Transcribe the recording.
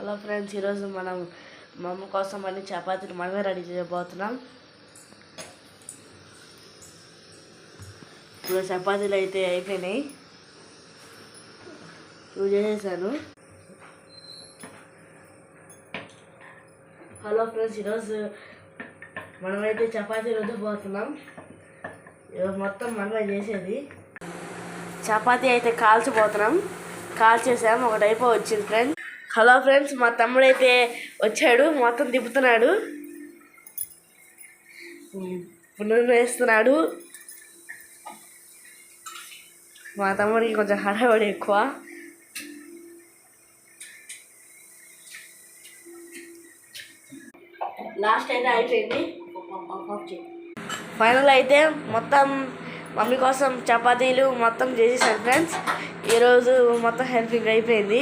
Hello friends, ఈరోజు మనం మా అమ్మ కోసం అన్ని చపాతీలు మనమే రెడీ చేయబోతున్నాం. ఇప్పుడు చపాతీలు అయితే అయిపోయినాయి, ఇవి చేసేసాను. హలో ఫ్రెండ్స్, ఈరోజు మనమైతే చపాతీలు వద్దపోతున్నాం. మొత్తం మనమే చేసేది. చపాతీ అయితే కాల్చిపోతున్నాం. కాల్చేసాము, ఒకటి అయిపో వచ్చింది ఫ్రెండ్స్. హలో ఫ్రెండ్స్, మా తమ్ముడైతే వచ్చాడు, మొత్తం తిప్పుతున్నాడు, నూనె వేస్తున్నాడు. మా తమ్ముడికి కొంచెం హడావిడి ఎక్కువ. లాస్ట్ అయితే అయిపోయింది. ఫైనల్ అయితే మొత్తం మమ్మీ కోసం చపాతీలు మొత్తం చేసేసాను ఫ్రెండ్స్. ఈరోజు మొత్తం హెల్పింగ్ అయిపోయింది.